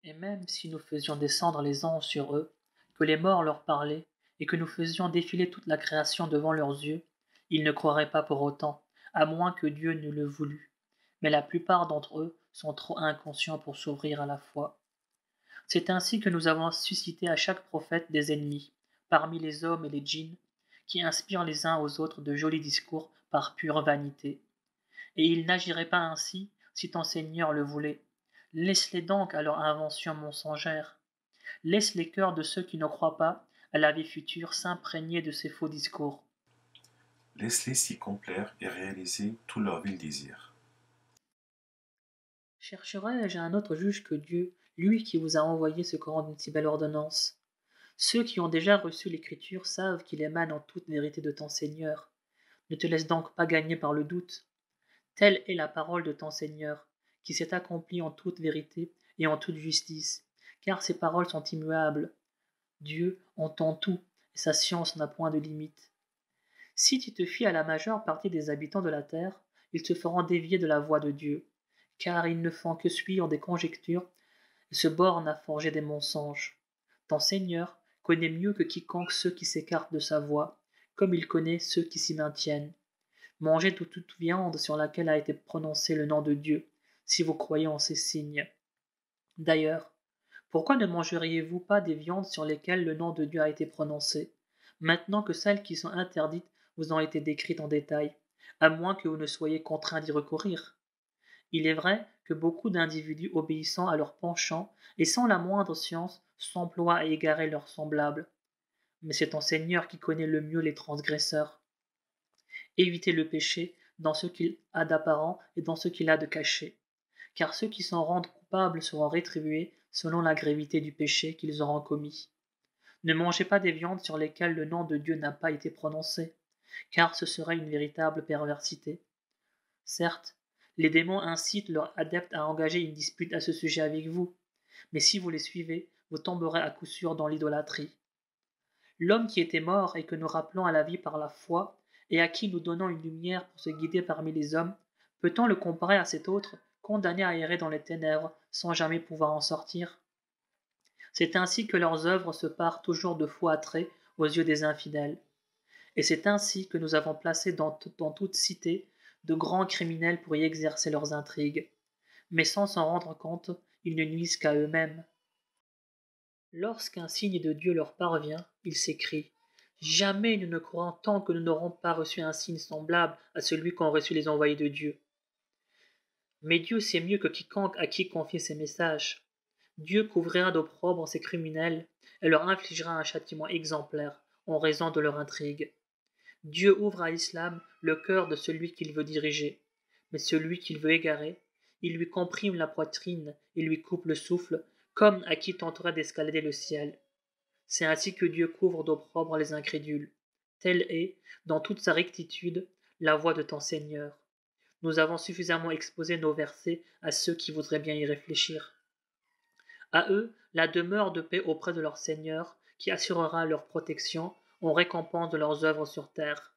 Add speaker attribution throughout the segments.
Speaker 1: Et même si nous faisions descendre les anges sur eux, que les morts leur parlaient, et que nous faisions défiler toute la création devant leurs yeux, ils ne croiraient pas pour autant, à moins que Dieu ne le voulût. Mais la plupart d'entre eux sont trop inconscients pour s'ouvrir à la foi. C'est ainsi que nous avons suscité à chaque prophète des ennemis, parmi les hommes et les djinns, qui inspirent les uns aux autres de jolis discours par pure vanité. Et ils n'agiraient pas ainsi si ton Seigneur le voulait. Laisse-les donc à leur invention mensongère. Laisse les cœurs de ceux qui ne croient pas à la vie future s'imprégner de ces faux discours.
Speaker 2: Laisse-les s'y complaire et réaliser tout leur vil désir.
Speaker 1: Chercherai-je un autre juge que Dieu, lui qui vous a envoyé ce Coran d'une si belle ordonnance? Ceux qui ont déjà reçu l'Écriture savent qu'il émane en toute vérité de ton Seigneur. Ne te laisse donc pas gagner par le doute. Telle est la parole de ton Seigneur, qui s'est accomplie en toute vérité et en toute justice, car ses paroles sont immuables. Dieu entend tout, et sa science n'a point de limite. Si tu te fies à la majeure partie des habitants de la terre, ils te feront dévier de la voie de Dieu, car ils ne font que suivre des conjectures et se bornent à forger des mensonges. Ton Seigneur connaît mieux que quiconque ceux qui s'écartent de sa voie, comme il connaît ceux qui s'y maintiennent. Mangez de toute viande sur laquelle a été prononcé le nom de Dieu, si vous croyez en ces signes. D'ailleurs, pourquoi ne mangeriez-vous pas des viandes sur lesquelles le nom de Dieu a été prononcé, maintenant que celles qui sont interdites vous ont été décrites en détail, à moins que vous ne soyez contraints d'y recourir? Il est vrai que beaucoup d'individus obéissant à leur penchant et sans la moindre science s'emploient à égarer leurs semblables. Mais c'est ton Seigneur qui connaît le mieux les transgresseurs. Évitez le péché dans ce qu'il a d'apparent et dans ce qu'il a de caché, car ceux qui s'en rendent coupables seront rétribués selon la gravité du péché qu'ils auront commis. Ne mangez pas des viandes sur lesquelles le nom de Dieu n'a pas été prononcé, car ce serait une véritable perversité. Certes, les démons incitent leurs adeptes à engager une dispute à ce sujet avec vous, mais si vous les suivez, vous tomberez à coup sûr dans l'idolâtrie. L'homme qui était mort et que nous rappelons à la vie par la foi, et à qui nous donnons une lumière pour se guider parmi les hommes, peut-on le comparer à cet autre, condamné à errer dans les ténèbres sans jamais pouvoir en sortir? C'est ainsi que leurs œuvres se parent toujours de faux attraits aux yeux des infidèles. Et c'est ainsi que nous avons placé dans toute cité de grands criminels pour y exercer leurs intrigues. Mais sans s'en rendre compte, ils ne nuisent qu'à eux-mêmes. Lorsqu'un signe de Dieu leur parvient, ils s'écrient: Jamais nous ne croirons tant que nous n'aurons pas reçu un signe semblable à celui qu'ont reçu les envoyés de Dieu. Mais Dieu sait mieux que quiconque à qui confier ces messages. Dieu couvrira d'opprobre ces criminels et leur infligera un châtiment exemplaire en raison de leur intrigue. Dieu ouvre à l'islam le cœur de celui qu'il veut diriger, mais celui qu'il veut égarer, il lui comprime la poitrine et lui coupe le souffle, comme à qui tenterait d'escalader le ciel. C'est ainsi que Dieu couvre d'opprobre les incrédules. Telle est, dans toute sa rectitude, la voie de ton Seigneur. Nous avons suffisamment exposé nos versets à ceux qui voudraient bien y réfléchir. À eux, la demeure de paix auprès de leur Seigneur, qui assurera leur protection en récompense de leurs œuvres sur terre.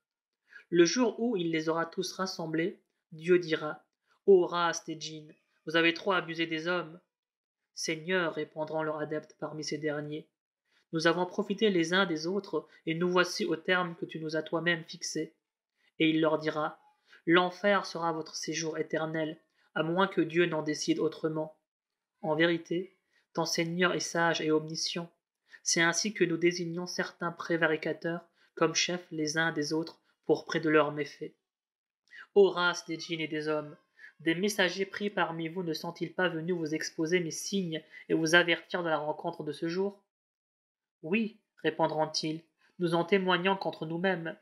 Speaker 1: Le jour où il les aura tous rassemblés, Dieu dira: Ô race des djinns, vous avez trop abusé des hommes. Seigneur, répondront leurs adeptes parmi ces derniers, nous avons profité les uns des autres, et nous voici au terme que tu nous as toi-même fixé. Et il leur dira: L'enfer sera votre séjour éternel, à moins que Dieu n'en décide autrement. En vérité, ton Seigneur est sage et omniscient. C'est ainsi que nous désignons certains prévaricateurs comme chefs les uns des autres pour près de leurs méfaits. Ô race des djinns et des hommes, des messagers pris parmi vous ne sont-ils pas venus vous exposer mes signes et vous avertir de la rencontre de ce jour? Oui, répondront-ils, nous en témoignons contre nous-mêmes.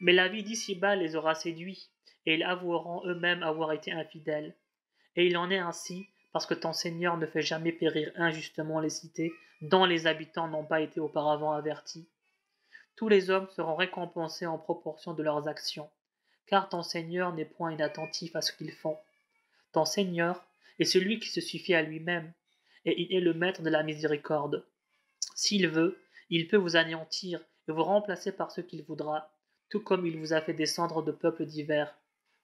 Speaker 1: Mais la vie d'ici-bas les aura séduits, et ils avoueront eux-mêmes avoir été infidèles. Et il en est ainsi, parce que ton Seigneur ne fait jamais périr injustement les cités dont les habitants n'ont pas été auparavant avertis. Tous les hommes seront récompensés en proportion de leurs actions, car ton Seigneur n'est point inattentif à ce qu'ils font. Ton Seigneur est celui qui se suffit à lui-même, et il est le maître de la miséricorde. S'il veut, il peut vous anéantir et vous remplacer par ce qu'il voudra, tout comme il vous a fait descendre de peuples divers.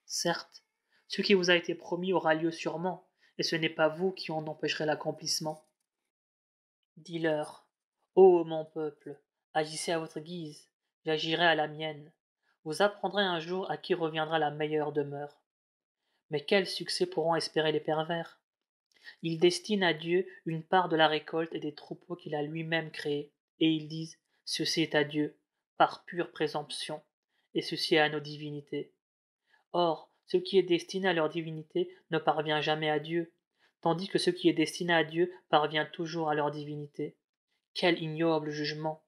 Speaker 1: Certes, ce qui vous a été promis aura lieu sûrement, et ce n'est pas vous qui en empêcherez l'accomplissement. Dis-leur, ô mon peuple, agissez à votre guise, j'agirai à la mienne. Vous apprendrez un jour à qui reviendra la meilleure demeure. Mais quel succès pourront espérer les pervers? Ils destinent à Dieu une part de la récolte et des troupeaux qu'il a lui-même créés, et ils disent, ceci est à Dieu, par pure présomption, et ceci est à nos divinités. Or, ce qui est destiné à leur divinité ne parvient jamais à Dieu, tandis que ce qui est destiné à Dieu parvient toujours à leur divinité. Quel ignoble jugement!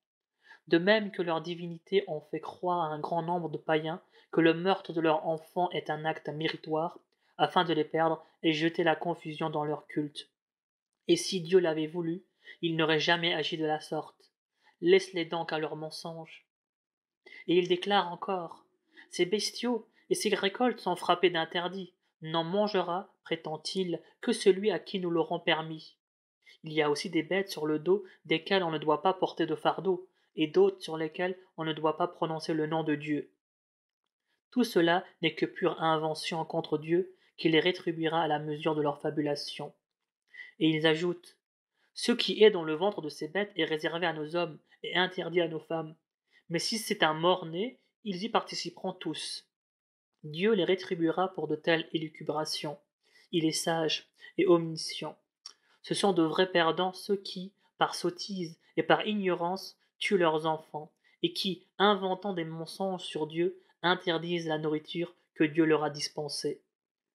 Speaker 1: De même que leur divinité ont fait croire à un grand nombre de païens que le meurtre de leurs enfants est un acte méritoire, afin de les perdre et jeter la confusion dans leur culte. Et si Dieu l'avait voulu, il n'aurait jamais agi de la sorte. Laisse-les donc à leurs mensonges. Et il déclare encore, ces bestiaux et ces récoltes sont frappés d'interdit. N'en mangera, prétend-il, que celui à qui nous l'aurons permis. Il y a aussi des bêtes sur le dos desquelles on ne doit pas porter de fardeau, et d'autres sur lesquelles on ne doit pas prononcer le nom de Dieu. Tout cela n'est que pure invention contre Dieu, qui les rétribuera à la mesure de leur fabulation. Et ils ajoutent, ce qui est dans le ventre de ces bêtes est réservé à nos hommes et interdit à nos femmes. Mais si c'est un mort-né, ils y participeront tous. Dieu les rétribuera pour de telles élucubrations. Il est sage et omniscient. Ce sont de vrais perdants ceux qui, par sottise et par ignorance, tuent leurs enfants, et qui, inventant des mensonges sur Dieu, interdisent la nourriture que Dieu leur a dispensée.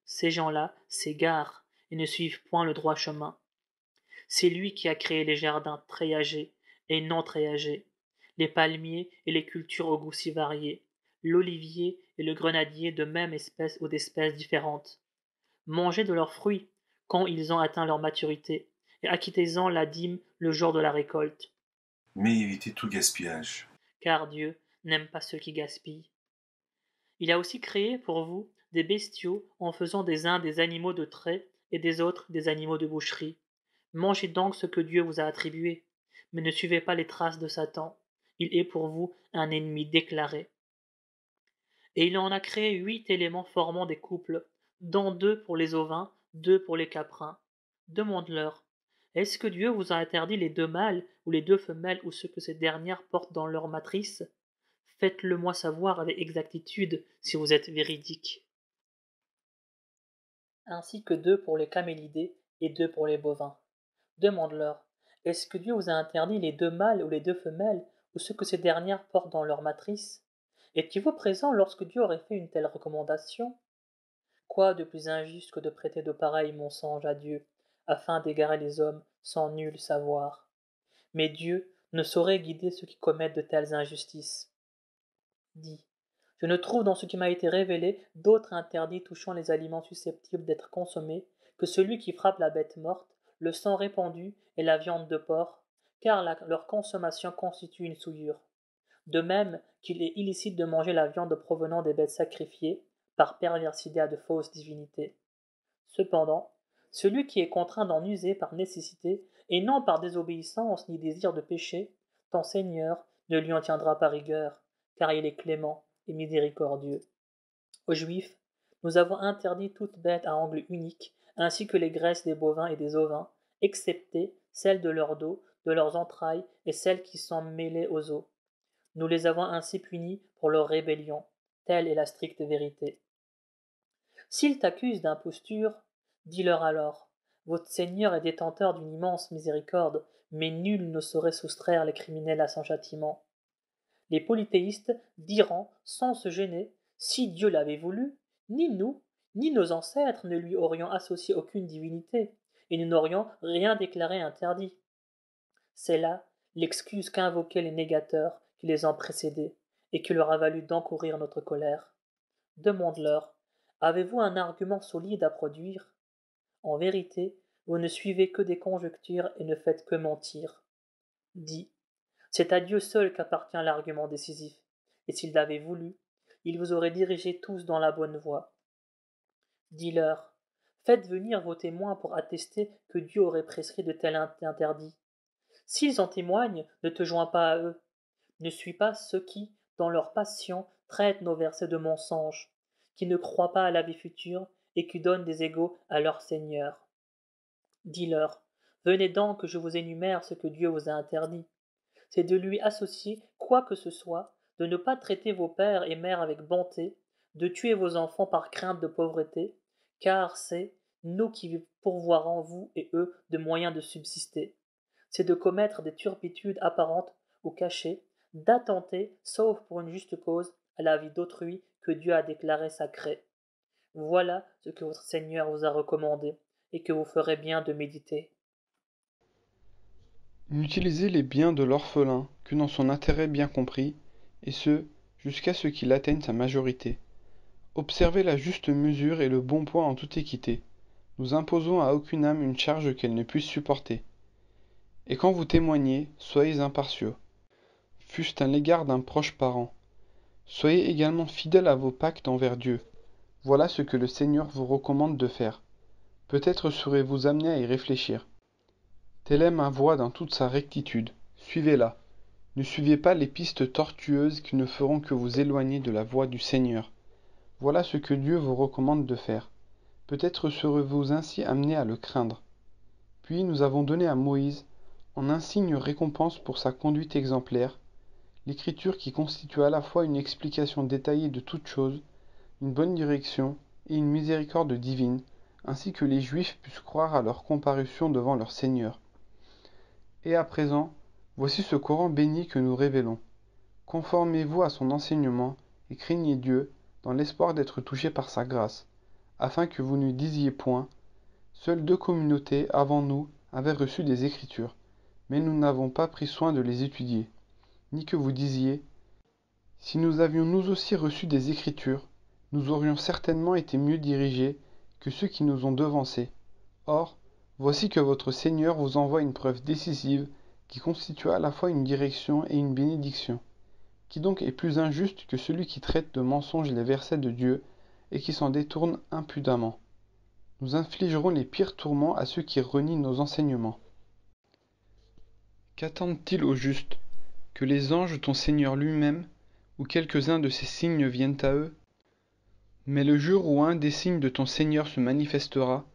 Speaker 1: Ces gens-là s'égarent et ne suivent point le droit chemin. C'est lui qui a créé les jardins treillages et non treillages, les palmiers et les cultures aux goûts si variés, l'olivier et le grenadier de même espèce ou d'espèces différentes. Mangez de leurs fruits quand ils ont atteint leur maturité, et acquittez-en la dîme le jour de la récolte,
Speaker 2: Mais évitez tout gaspillage.
Speaker 1: car Dieu n'aime pas ceux qui gaspillent. Il a aussi créé pour vous des bestiaux en faisant des uns des animaux de trait et des autres des animaux de boucherie. Mangez donc ce que Dieu vous a attribué, mais ne suivez pas les traces de Satan. Il est pour vous un ennemi déclaré. Et il en a créé 8 éléments formant des couples, dont 2 pour les ovins, 2 pour les caprins. Demande-leur, est-ce que Dieu vous a interdit les 2 mâles ou les 2 femelles ou ce que ces dernières portent dans leur matrice? Faites-le moi savoir avec exactitude si vous êtes véridique. Ainsi que 2 pour les camélidés et 2 pour les bovins. Demande-leur, est-ce que Dieu vous a interdit les 2 mâles ou les 2 femelles ou ce que ces dernières portent dans leur matrice? Étiez-vous présent lorsque Dieu aurait fait une telle recommandation? Quoi de plus injuste que de prêter de pareils mensonges à Dieu, afin d'égarer les hommes sans nul savoir? Mais Dieu ne saurait guider ceux qui commettent de telles injustices. Dis, je ne trouve dans ce qui m'a été révélé d'autre interdit touchant les aliments susceptibles d'être consommés que celui qui frappe la bête morte, le sang répandu et la viande de porc, car leur consommation constitue une souillure. De même qu'il est illicite de manger la viande provenant des bêtes sacrifiées, par perversité à de fausses divinités. Cependant, celui qui est contraint d'en user par nécessité, et non par désobéissance ni désir de péché, ton Seigneur ne lui en tiendra pas rigueur, car il est clément et miséricordieux. Aux Juifs, nous avons interdit toute bête à angle unique, ainsi que les graisses des bovins et des ovins, excepté celles de leur dos, de leurs entrailles et celles qui sont mêlées aux os. Nous les avons ainsi punis pour leur rébellion. Telle est la stricte vérité. S'ils t'accusent d'imposture, dis-leur alors, votre Seigneur est détenteur d'une immense miséricorde, mais nul ne saurait soustraire les criminels à son châtiment. Les polythéistes diront, sans se gêner, si Dieu l'avait voulu, ni nous, ni nos ancêtres ne lui aurions associé aucune divinité, et nous n'aurions rien déclaré interdit. C'est là l'excuse qu'invoquaient les négateurs qui les ont précédés, et qui leur a valu d'encourir notre colère. Demande-leur, avez-vous un argument solide à produire? En vérité, vous ne suivez que des conjectures et ne faites que mentir. Dis, c'est à Dieu seul qu'appartient l'argument décisif, et s'il l'avait voulu, il vous aurait dirigés tous dans la bonne voie. Dis-leur, faites venir vos témoins pour attester que Dieu aurait prescrit de tels interdits. S'ils en témoignent, ne te joins pas à eux. Ne suis pas ceux qui, dans leur passion, traitent nos versets de mensonges, qui ne croient pas à la vie future et qui donnent des égaux à leur Seigneur. Dis-leur, Venez donc que je vous énumère ce que Dieu vous a interdit. C'est de lui associer quoi que ce soit, de ne pas traiter vos pères et mères avec bonté, de tuer vos enfants par crainte de pauvreté, car c'est nous qui pourvoirons vous et eux de moyens de subsister. C'est de commettre des turpitudes apparentes ou cachées, d'attenter, sauf pour une juste cause, à la vie d'autrui que Dieu a déclaré sacrée. Voilà ce que votre Seigneur vous a recommandé, et que vous ferez bien de méditer.
Speaker 3: N'utilisez les biens de l'orphelin que dans son intérêt bien compris, et ce, jusqu'à ce qu'il atteigne sa majorité. Observez la juste mesure et le bon poids en toute équité. Nous imposons à aucune âme une charge qu'elle ne puisse supporter. Et quand vous témoignez, soyez impartiaux, fût-ce à l'égard d'un proche parent. Soyez également fidèles à vos pactes envers Dieu. Voilà ce que le Seigneur vous recommande de faire. Peut-être serez-vous amené à y réfléchir. Telle est ma voie dans toute sa rectitude. Suivez-la. Ne suivez pas les pistes tortueuses qui ne feront que vous éloigner de la voie du Seigneur. Voilà ce que Dieu vous recommande de faire. Peut-être serez-vous ainsi amené à le craindre. Puis nous avons donné à Moïse, en insigne récompense pour sa conduite exemplaire, l'écriture qui constitue à la fois une explication détaillée de toutes choses, une bonne direction et une miséricorde divine, ainsi que les Juifs puissent croire à leur comparution devant leur Seigneur. Et à présent, voici ce Coran béni que nous révélons. Conformez-vous à son enseignement et craignez Dieu dans l'espoir d'être touchés par sa grâce, afin que vous ne disiez point, seules deux communautés avant nous avaient reçu des Écritures, mais nous n'avons pas pris soin de les étudier, ni que vous disiez, si nous avions nous aussi reçu des Écritures, nous aurions certainement été mieux dirigés que ceux qui nous ont devancés. Or, voici que votre Seigneur vous envoie une preuve décisive qui constitue à la fois une direction et une bénédiction. Qui donc est plus injuste que celui qui traite de mensonges les versets de Dieu et qui s'en détourne impudemment? Nous infligerons les pires tourments à ceux qui renient nos enseignements. Qu'attendent-ils au juste? Que les anges, ton Seigneur lui-même, ou quelques-uns de ses signes viennent à eux? Mais le jour où un des signes de ton Seigneur se manifestera,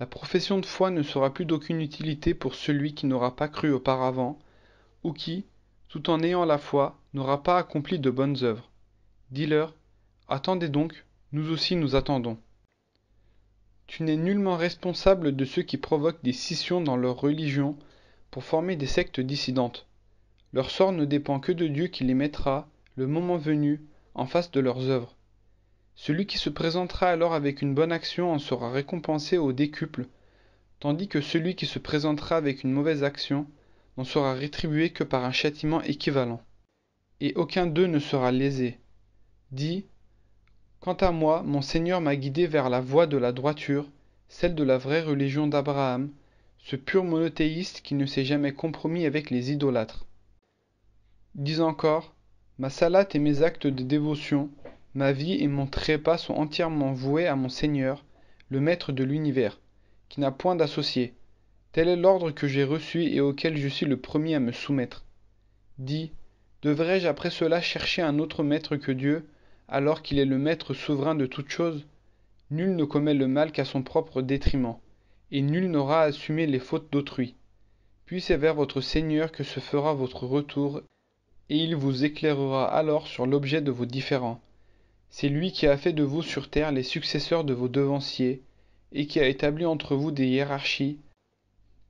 Speaker 3: la profession de foi ne sera plus d'aucune utilité pour celui qui n'aura pas cru auparavant, ou qui, tout en ayant la foi, n'aura pas accompli de bonnes œuvres. Dis-leur, attendez donc, nous aussi nous attendons. Tu n'es nullement responsable de ceux qui provoquent des scissions dans leur religion pour former des sectes dissidentes. Leur sort ne dépend que de Dieu qui les mettra, le moment venu, en face de leurs œuvres. Celui qui se présentera alors avec une bonne action en sera récompensé au décuple, tandis que celui qui se présentera avec une mauvaise action n'en sera rétribué que par un châtiment équivalent. Et aucun d'eux ne sera lésé. Dis, quant à moi, mon Seigneur m'a guidé vers la voie de la droiture, celle de la vraie religion d'Abraham, ce pur monothéiste qui ne s'est jamais compromis avec les idolâtres. Dis encore, ma salate et mes actes de dévotion, ma vie et mon trépas sont entièrement voués à mon Seigneur, le Maître de l'univers, qui n'a point d'associé. Tel est l'ordre que j'ai reçu et auquel je suis le premier à me soumettre. Dis, devrais-je après cela chercher un autre maître que Dieu, alors qu'il est le maître souverain de toutes choses? Nul ne commet le mal qu'à son propre détriment, et nul n'aura à assumer les fautes d'autrui. Puis c'est vers votre Seigneur que se fera votre retour, et il vous éclairera alors sur l'objet de vos différends. C'est lui qui a fait de vous sur terre les successeurs de vos devanciers, et qui a établi entre vous des hiérarchies,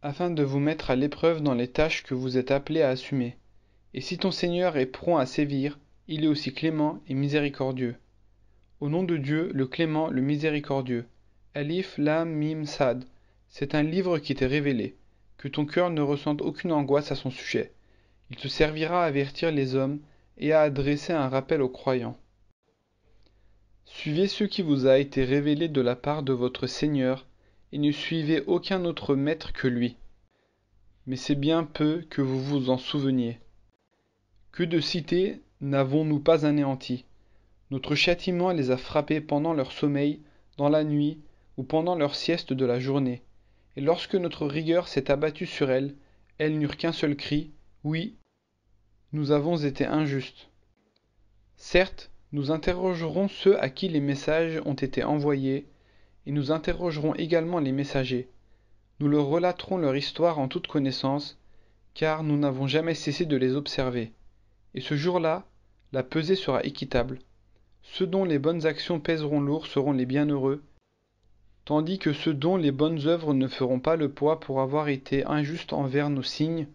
Speaker 3: afin de vous mettre à l'épreuve dans les tâches que vous êtes appelés à assumer. Et si ton Seigneur est prompt à sévir, il est aussi clément et miséricordieux. Au nom de Dieu, le clément, le miséricordieux. Alif, Lam, Mim, Sad. C'est un livre qui t'est révélé. Que ton cœur ne ressente aucune angoisse à son sujet. Il te servira à avertir les hommes et à adresser un rappel aux croyants. Suivez ce qui vous a été révélé de la part de votre Seigneur, et ne suivez aucun autre maître que lui. Mais c'est bien peu que vous vous en souveniez. Que de cités n'avons-nous pas anéanties? Notre châtiment les a frappés pendant leur sommeil, dans la nuit, ou pendant leur sieste de la journée. Et lorsque notre rigueur s'est abattue sur elles, elles n'eurent qu'un seul cri, oui, nous avons été injustes. Certes, nous interrogerons ceux à qui les messages ont été envoyés, et nous interrogerons également les messagers. Nous leur relaterons leur histoire en toute connaissance, car nous n'avons jamais cessé de les observer. Et ce jour-là, la pesée sera équitable. Ceux dont les bonnes actions pèseront lourd seront les bienheureux, tandis que ceux dont les bonnes œuvres ne feront pas le poids pour avoir été injustes envers nos signes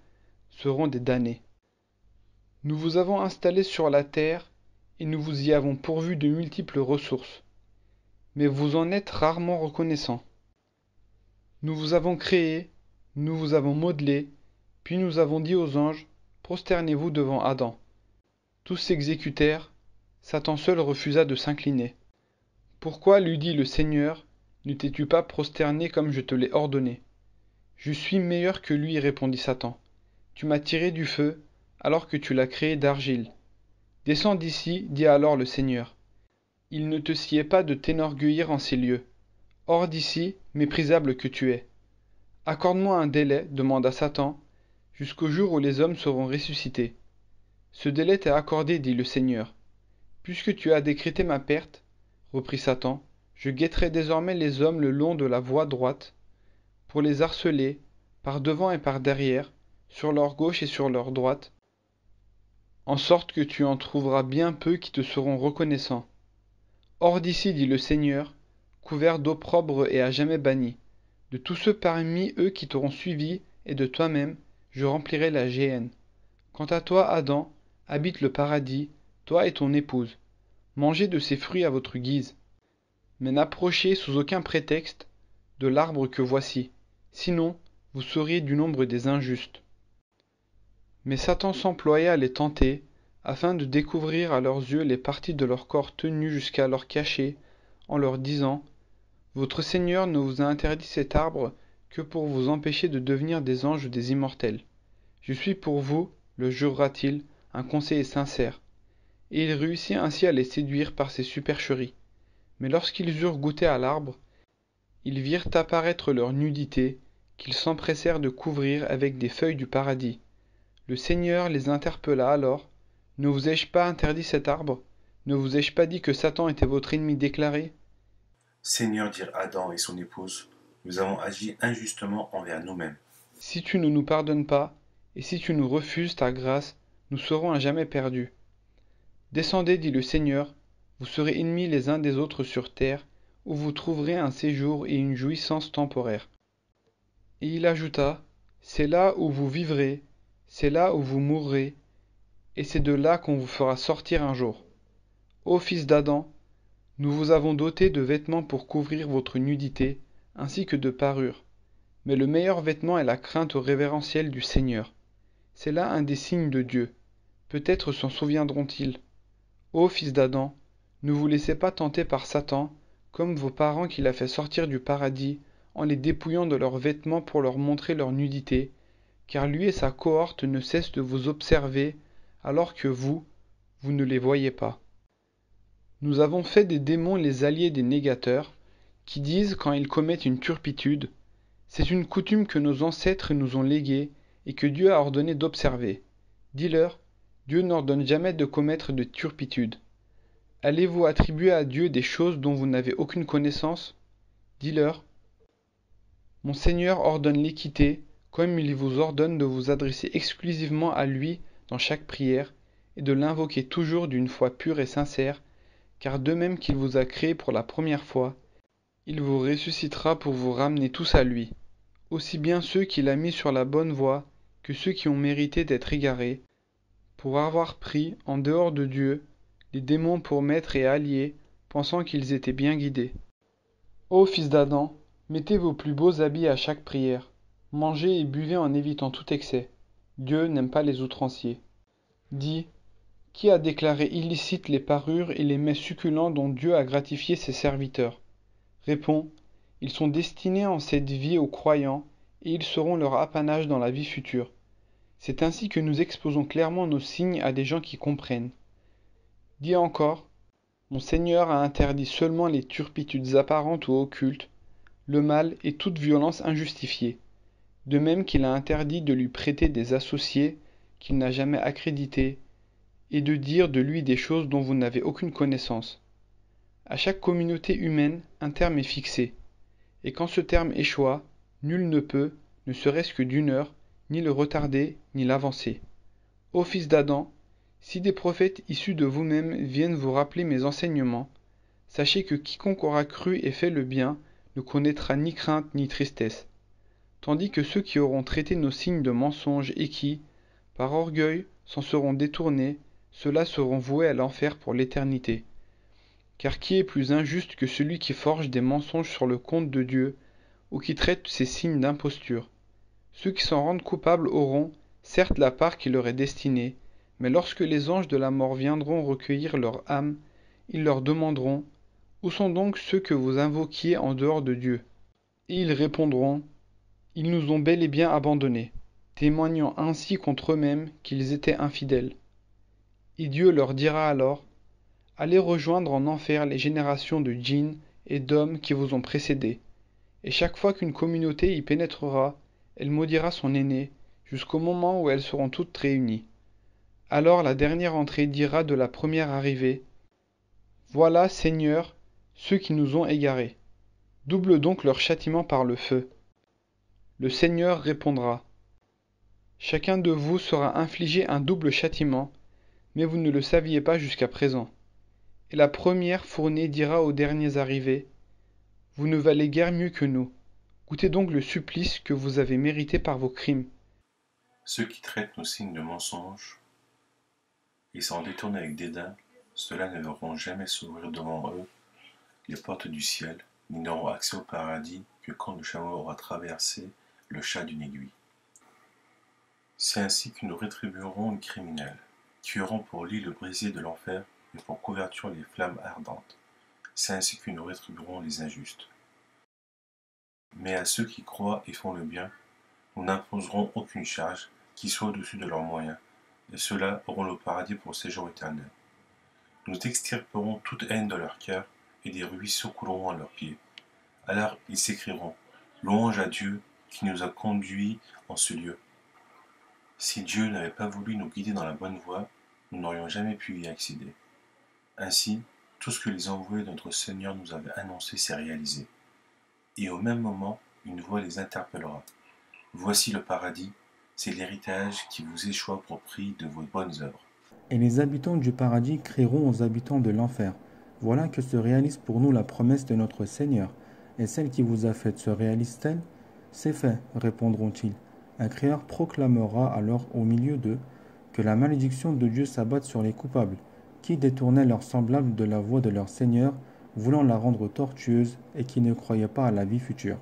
Speaker 3: seront des damnés. Nous vous avons installés sur la terre, et nous vous y avons pourvu de multiples ressources. Mais vous en êtes rarement reconnaissants. Nous vous avons créés, nous vous avons modelés, puis nous avons dit aux anges, prosternez-vous devant Adam. Tous s'exécutèrent, Satan seul refusa de s'incliner. Pourquoi, lui dit le Seigneur, ne t'es-tu pas prosterné comme je te l'ai ordonné? Je suis meilleur que lui, répondit Satan. Tu m'as tiré du feu, alors que tu l'as créé d'argile. Descends d'ici, dit alors le Seigneur. Il ne te sied pas de t'enorgueillir en ces lieux. Hors d'ici, méprisable que tu es. Accorde-moi un délai, demanda Satan, jusqu'au jour où les hommes seront ressuscités. Ce délai t'est accordé, dit le Seigneur. Puisque tu as décrété ma perte, reprit Satan, je guetterai désormais les hommes le long de la voie droite, pour les harceler, par devant et par derrière, sur leur gauche et sur leur droite, en sorte que tu en trouveras bien peu qui te seront reconnaissants. Hors d'ici, dit le Seigneur, couvert d'opprobre et à jamais banni. De tous ceux parmi eux qui t'auront suivi, et de toi-même, je remplirai la géhenne. Quant à toi, Adam, habite le paradis, toi et ton épouse. Mangez de ses fruits à votre guise. Mais n'approchez sous aucun prétexte de l'arbre que voici, sinon vous seriez du nombre des injustes. Mais Satan s'employa à les tenter, afin de découvrir à leurs yeux les parties de leur corps tenues jusqu'alors cachées, en leur disant, Votre Seigneur ne vous a interdit cet arbre que pour vous empêcher de devenir des anges des immortels. Je suis pour vous, le jurera-t-il, un conseiller sincère. Et il réussit ainsi à les séduire par ses supercheries. Mais lorsqu'ils eurent goûté à l'arbre, ils virent apparaître leur nudité, qu'ils s'empressèrent de couvrir avec des feuilles du paradis. Le Seigneur les interpella alors. Ne vous ai-je pas interdit cet arbre? Ne vous ai-je pas dit que Satan était votre ennemi déclaré?
Speaker 2: Seigneur, dirent Adam et son épouse, nous avons agi injustement envers nous-mêmes.
Speaker 3: Si tu ne nous pardonnes pas, et si tu nous refuses ta grâce, nous serons à jamais perdus. Descendez, dit le Seigneur, vous serez ennemis les uns des autres sur terre, où vous trouverez un séjour et une jouissance temporaire. Et il ajouta, c'est là où vous vivrez, c'est là où vous mourrez, et c'est de là qu'on vous fera sortir un jour. Ô fils d'Adam, nous vous avons doté de vêtements pour couvrir votre nudité, ainsi que de parures. Mais le meilleur vêtement est la crainte révérentielle du Seigneur. C'est là un des signes de Dieu. Peut-être s'en souviendront-ils. Ô fils d'Adam, ne vous laissez pas tenter par Satan, comme vos parents qu'il a fait sortir du paradis, en les dépouillant de leurs vêtements pour leur montrer leur nudité, car lui et sa cohorte ne cessent de vous observer, alors que vous ne les voyez pas. Nous avons fait des démons les alliés des négateurs, qui disent quand ils commettent une turpitude, c'est une coutume que nos ancêtres nous ont léguée et que Dieu a ordonné d'observer. Dis-leur, Dieu n'ordonne jamais de commettre de turpitude. Allez-vous attribuer à Dieu des choses dont vous n'avez aucune connaissance? Dis-leur, mon Seigneur ordonne l'équité, comme il vous ordonne de vous adresser exclusivement à lui dans chaque prière, et de l'invoquer toujours d'une foi pure et sincère, car de même qu'il vous a créé pour la première fois, il vous ressuscitera pour vous ramener tous à lui, aussi bien ceux qu'il a mis sur la bonne voie que ceux qui ont mérité d'être égarés, pour avoir pris, en dehors de Dieu, les démons pour maîtres et alliés, pensant qu'ils étaient bien guidés. Ô fils d'Adam, mettez vos plus beaux habits à chaque prière, mangez et buvez en évitant tout excès. Dieu n'aime pas les outranciers. Dis, qui a déclaré illicites les parures et les mets succulents dont Dieu a gratifié ses serviteurs? Réponds, ils sont destinés en cette vie aux croyants, et ils seront leur apanage dans la vie future. C'est ainsi que nous exposons clairement nos signes à des gens qui comprennent. Dis encore, mon Seigneur a interdit seulement les turpitudes apparentes ou occultes, le mal et toute violence injustifiée, de même qu'il a interdit de lui prêter des associés qu'il n'a jamais accrédités, et de dire de lui des choses dont vous n'avez aucune connaissance. À chaque communauté humaine, un terme est fixé, et quand ce terme échoua, Nul ne peut, ne serait-ce que d'une heure, ni le retarder, ni l'avancer. Ô fils d'Adam, si des prophètes issus de vous-même viennent vous rappeler mes enseignements, sachez que quiconque aura cru et fait le bien ne connaîtra ni crainte ni tristesse, tandis que ceux qui auront traité nos signes de mensonges et qui, par orgueil, s'en seront détournés, ceux-là seront voués à l'enfer pour l'éternité. Car qui est plus injuste que celui qui forge des mensonges sur le compte de Dieu, ou qui traite ces signes d'imposture? Ceux qui s'en rendent coupables auront, certes, la part qui leur est destinée, mais lorsque les anges de la mort viendront recueillir leur âme, ils leur demanderont: Où sont donc ceux que vous invoquiez en dehors de Dieu? Et ils répondront: Ils nous ont bel et bien abandonnés, témoignant ainsi contre eux-mêmes qu'ils étaient infidèles. Et Dieu leur dira alors: Allez rejoindre en enfer les générations de djinns et d'hommes qui vous ont précédés. Et chaque fois qu'une communauté y pénétrera, elle maudira son aîné, jusqu'au moment où elles seront toutes réunies. Alors la dernière entrée dira de la première arrivée: Voilà, Seigneur, ceux qui nous ont égarés. Double donc leur châtiment par le feu. Le Seigneur répondra: Chacun de vous sera infligé un double châtiment, mais vous ne le saviez pas jusqu'à présent. Et la première fournée dira aux derniers arrivés: Vous ne valez guère mieux que nous. Goûtez donc le supplice que vous avez mérité par vos crimes.
Speaker 2: Ceux qui traitent nos signes de mensonges et s'en détournent avec dédain, ceux-là ne verront jamais s'ouvrir devant eux les portes du ciel, ni n'auront accès au paradis que quand le chameau aura traversé le chat d'une aiguille. C'est ainsi que nous rétribuerons les criminels, qui auront pour lit le brésier de l'enfer et pour couverture les flammes ardentes. C'est ainsi que nous rétribuerons les injustes. Mais à ceux qui croient et font le bien, nous n'imposerons aucune charge qui soit au-dessus de leurs moyens, et ceux-là auront le paradis pour séjour éternel. Nous extirperons toute haine de leur cœur, et des ruisseaux couleront à leurs pieds. Alors ils s'écrieront: Louange à Dieu qui nous a conduits en ce lieu. Si Dieu n'avait pas voulu nous guider dans la bonne voie, nous n'aurions jamais pu y accéder. Ainsi, tout ce que les envoyés de notre Seigneur nous avaient annoncé s'est réalisé. Et au même moment, une voix les interpellera: Voici le paradis, c'est l'héritage qui vous échoit pour prix de vos bonnes œuvres.
Speaker 4: Et les habitants du paradis crieront aux habitants de l'enfer: Voilà que se réalise pour nous la promesse de notre Seigneur. Et celle qui vous a faite se réalise-t-elle? C'est fait, répondront-ils. Un crieur proclamera alors au milieu d'eux que la malédiction de Dieu s'abatte sur les coupables, qui détournaient leurs semblables de la voie de leur Seigneur, voulant la rendre tortueuse et qui ne croyaient pas à la vie future.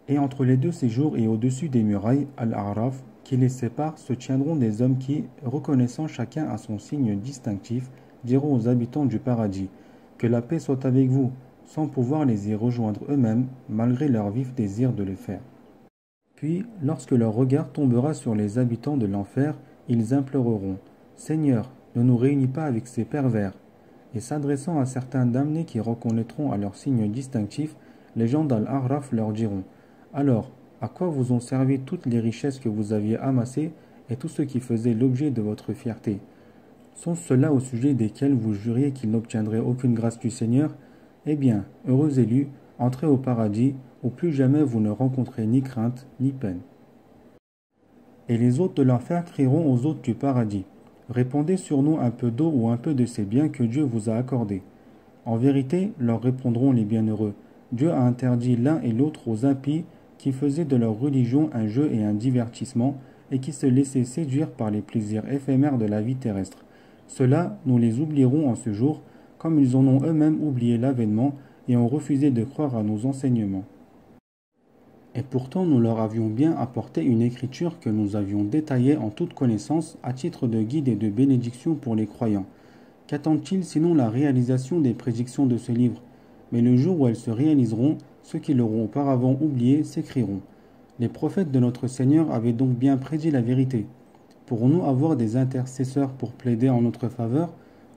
Speaker 4: Et entre les deux séjours et au-dessus des murailles, Al-A'raf, qui les séparent, se tiendront des hommes qui, reconnaissant chacun à son signe distinctif, diront aux habitants du paradis: Que la paix soit avec vous, sans pouvoir les y rejoindre eux-mêmes, malgré leur vif désir de le faire. Puis, lorsque leur regard tombera sur les habitants de l'enfer, ils imploreront: Seigneur, ne nous réunis pas avec ces pervers. Et s'adressant à certains damnés qui reconnaîtront à leur signe distinctif, les gens d'Al-A'raf leur diront: Alors, à quoi vous ont servi toutes les richesses que vous aviez amassées et tout ce qui faisait l'objet de votre fierté? Sont ceux-là au sujet desquels vous juriez qu'ils n'obtiendraient aucune grâce du Seigneur? Eh bien, heureux élus, entrez au paradis, où plus jamais vous ne rencontrez ni crainte ni peine. Et les hôtes de l'enfer crieront aux hôtes du paradis: Répandez sur nous un peu d'eau ou un peu de ces biens que Dieu vous a accordés. En vérité, leur répondront les bienheureux, Dieu a interdit l'un et l'autre aux impies qui faisaient de leur religion un jeu et un divertissement et qui se laissaient séduire par les plaisirs éphémères de la vie terrestre. Ceux-là, nous les oublierons en ce jour, comme ils en ont eux-mêmes oublié l'avènement et ont refusé de croire à nos enseignements. Et pourtant nous leur avions bien apporté une écriture que nous avions détaillée en toute connaissance à titre de guide et de bénédiction pour les croyants. Qu'attendent-ils sinon la réalisation des prédictions de ce livre? Mais le jour où elles se réaliseront, ceux qui l'auront auparavant oublié s'écrieront: Les prophètes de notre Seigneur avaient donc bien prédit la vérité. Pourrons-nous avoir des intercesseurs pour plaider en notre faveur,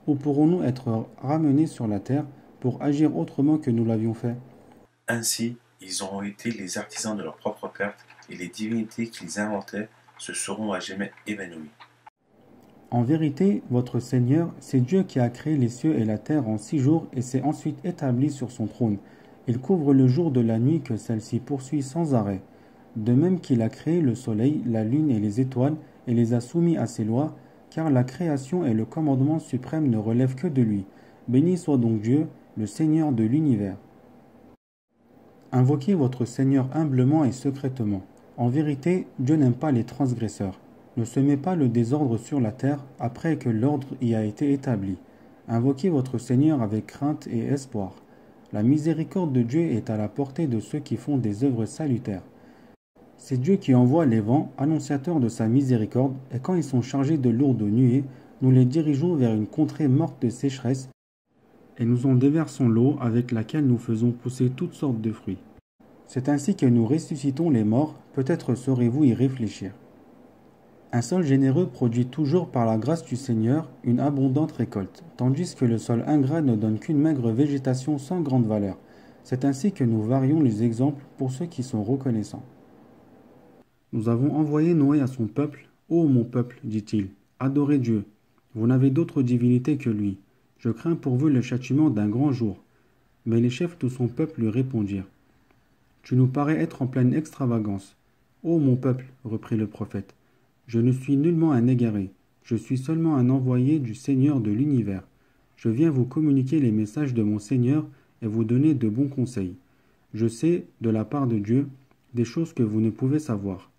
Speaker 4: ou pourrons-nous être ramenés sur la terre pour agir autrement que nous l'avions fait?
Speaker 2: Ainsi, ils auront été les artisans de leur propre perte, et les divinités qu'ils inventaient se seront à jamais évanouies.
Speaker 4: En vérité, votre Seigneur, c'est Dieu qui a créé les cieux et la terre en 6 jours et s'est ensuite établi sur son trône. Il couvre le jour de la nuit que celle-ci poursuit sans arrêt. De même qu'il a créé le soleil, la lune et les étoiles, et les a soumis à ses lois, car la création et le commandement suprême ne relèvent que de lui. Béni soit donc Dieu, le Seigneur de l'univers. Invoquez votre Seigneur humblement et secrètement. En vérité, Dieu n'aime pas les transgresseurs. Ne semez pas le désordre sur la terre après que l'ordre y a été établi. Invoquez votre Seigneur avec crainte et espoir. La miséricorde de Dieu est à la portée de ceux qui font des œuvres salutaires. C'est Dieu qui envoie les vents, annonciateurs de sa miséricorde, et quand ils sont chargés de lourdes nuées, nous les dirigeons vers une contrée morte de sécheresse, et nous en déversons l'eau avec laquelle nous faisons pousser toutes sortes de fruits. C'est ainsi que nous ressuscitons les morts, peut-être saurez-vous y réfléchir. Un sol généreux produit toujours par la grâce du Seigneur une abondante récolte, tandis que le sol ingrat ne donne qu'une maigre végétation sans grande valeur. C'est ainsi que nous varions les exemples pour ceux qui sont reconnaissants. Nous avons envoyé Noé à son peuple. « Ô mon peuple, dit-il, adorez Dieu. Vous n'avez d'autre divinité que lui. Je crains pour vous le châtiment d'un grand jour. » Mais les chefs de son peuple lui répondirent. « Tu nous parais être en pleine extravagance. »« Ô mon peuple, reprit le prophète, je ne suis nullement un égaré. Je suis seulement un envoyé du Seigneur de l'univers. Je viens vous communiquer les messages de mon Seigneur et vous donner de bons conseils. Je sais, de la part de Dieu, des choses que vous ne pouvez savoir.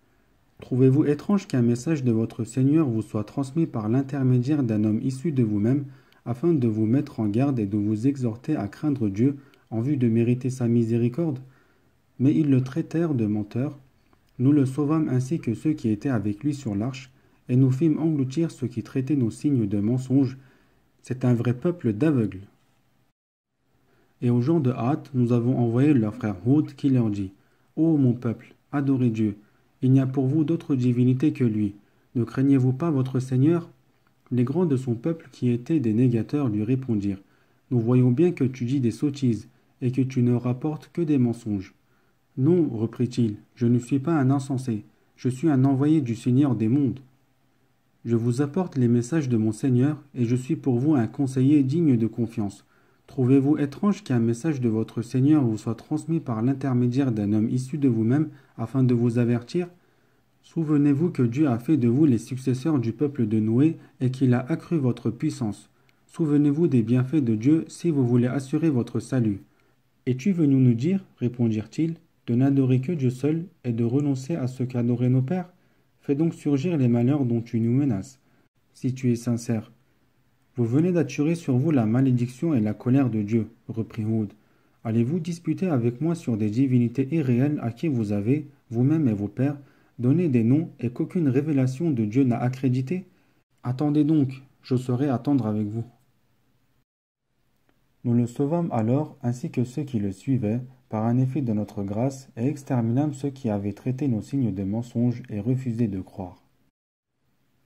Speaker 4: Trouvez-vous étrange qu'un message de votre Seigneur vous soit transmis par l'intermédiaire d'un homme issu de vous-même, afin de vous mettre en garde et de vous exhorter à craindre Dieu en vue de mériter sa miséricorde? Mais ils le traitèrent de menteur. Nous le sauvâmes ainsi que ceux qui étaient avec lui sur l'arche, et nous fîmes engloutir ceux qui traitaient nos signes de mensonges. C'est un vrai peuple d'aveugles. Et aux gens de Hâte, nous avons envoyé leur frère Hud qui leur dit, « Ô mon peuple, adorez Dieu. Il n'y a pour vous d'autre divinité que lui. Ne craignez-vous pas votre Seigneur ?» Les grands de son peuple qui étaient des négateurs lui répondirent, « Nous voyons bien que tu dis des sottises, et que tu ne rapportes que des mensonges. » « Non, reprit-il, je ne suis pas un insensé, je suis un envoyé du Seigneur des mondes. Je vous apporte les messages de mon Seigneur, et je suis pour vous un conseiller digne de confiance. Trouvez-vous étrange qu'un message de votre Seigneur vous soit transmis par l'intermédiaire d'un homme issu de vous-même, afin de vous avertir? Souvenez-vous que Dieu a fait de vous les successeurs du peuple de Noé, et qu'il a accru votre puissance. Souvenez-vous des bienfaits de Dieu si vous voulez assurer votre salut. Es-tu venu nous dire, répondirent-ils, de n'adorer que Dieu seul et de renoncer à ce qu'adoraient nos pères? Fais donc surgir les malheurs dont tu nous menaces, si tu es sincère. Vous venez d'attirer sur vous la malédiction et la colère de Dieu, reprit Hud. Allez-vous disputer avec moi sur des divinités irréelles à qui vous avez, vous-même et vos pères, donné des noms et qu'aucune révélation de Dieu n'a accrédité? Attendez donc, je saurai attendre avec vous. Nous le sauvâmes alors, ainsi que ceux qui le suivaient, par un effet de notre grâce, et exterminâmes ceux qui avaient traité nos signes de mensonges et refusé de croire.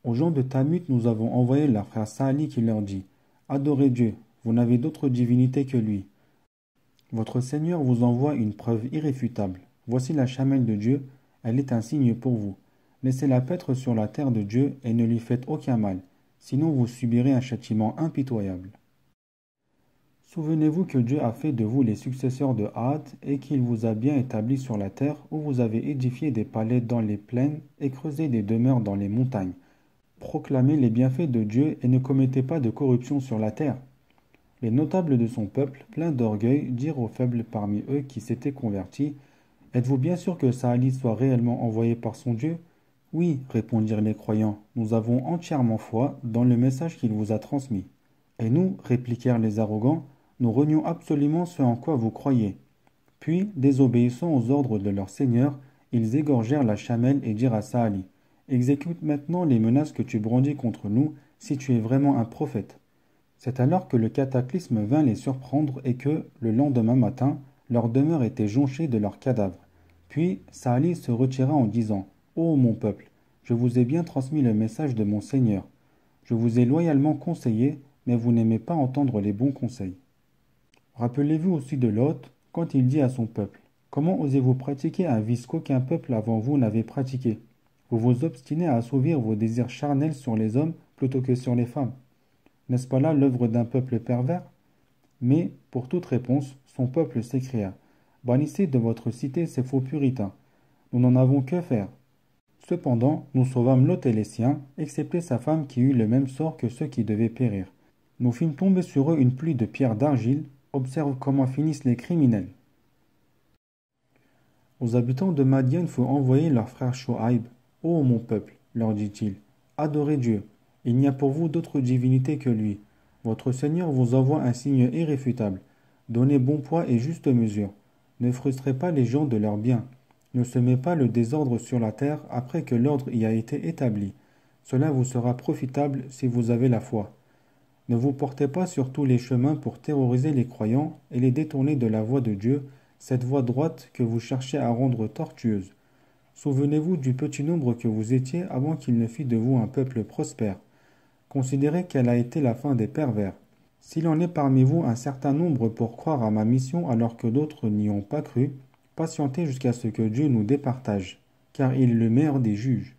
Speaker 4: Aux gens de Tamut, nous avons envoyé leur frère Saali qui leur dit, « Adorez Dieu, vous n'avez d'autre divinité que lui. Votre Seigneur vous envoie une preuve irréfutable. Voici la chamelle de Dieu, elle est un signe pour vous. Laissez-la paître sur la terre de Dieu et ne lui faites aucun mal, sinon vous subirez un châtiment impitoyable. » Souvenez-vous que Dieu a fait de vous les successeurs de Hâth et qu'il vous a bien établis sur la terre où vous avez édifié des palais dans les plaines et creusé des demeures dans les montagnes. Proclamez les bienfaits de Dieu et ne commettez pas de corruption sur la terre. Les notables de son peuple, pleins d'orgueil, dirent aux faibles parmi eux qui s'étaient convertis, « Êtes-vous bien sûr que Saali soit réellement envoyé par son Dieu ?» « Oui, répondirent les croyants, nous avons entièrement foi dans le message qu'il vous a transmis. » « Et nous, répliquèrent les arrogants, nous renions absolument ce en quoi vous croyez. » Puis, désobéissant aux ordres de leur Seigneur, ils égorgèrent la chamelle et dirent à Saali, « Exécute maintenant les menaces que tu brandis contre nous, si tu es vraiment un prophète. » C'est alors que le cataclysme vint les surprendre et que, le lendemain matin, leur demeure était jonchée de leurs cadavres. Puis, Saali se retira en disant, « Ô mon peuple, je vous ai bien transmis le message de mon Seigneur. Je vous ai loyalement conseillé, mais vous n'aimez pas entendre les bons conseils. » Rappelez-vous aussi de Lot, quand il dit à son peuple, « Comment osez-vous pratiquer un vice qu'aucun peuple avant vous n'avait pratiqué? Vous vous obstinez à assouvir vos désirs charnels sur les hommes plutôt que sur les femmes. N'est-ce pas là l'œuvre d'un peuple pervers ?» Mais, pour toute réponse, son peuple s'écria, Bannissez de votre cité ces faux puritains. Nous n'en avons que faire. » Cependant, nous sauvâmes Lot et les siens, excepté sa femme qui eut le même sort que ceux qui devaient périr. Nous fîmes tomber sur eux une pluie de pierres d'argile. Observe comment finissent les criminels. Aux habitants de Madian fut envoyer leur frère Shoaïb. « Ô mon peuple, leur dit-il, adorez Dieu. Il n'y a pour vous d'autre divinité que lui. Votre Seigneur vous envoie un signe irréfutable. Donnez bon poids et juste mesure. Ne frustrez pas les gens de leurs biens. Ne semez pas le désordre sur la terre après que l'ordre y a été établi. Cela vous sera profitable si vous avez la foi. Ne vous portez pas sur tous les chemins pour terroriser les croyants et les détourner de la voie de Dieu, cette voie droite que vous cherchez à rendre tortueuse. Souvenez-vous du petit nombre que vous étiez avant qu'il ne fît de vous un peuple prospère. Considérez quelle a été la fin des pervers. S'il en est parmi vous un certain nombre pour croire à ma mission alors que d'autres n'y ont pas cru, patientez jusqu'à ce que Dieu nous départage, car il est le meilleur des juges.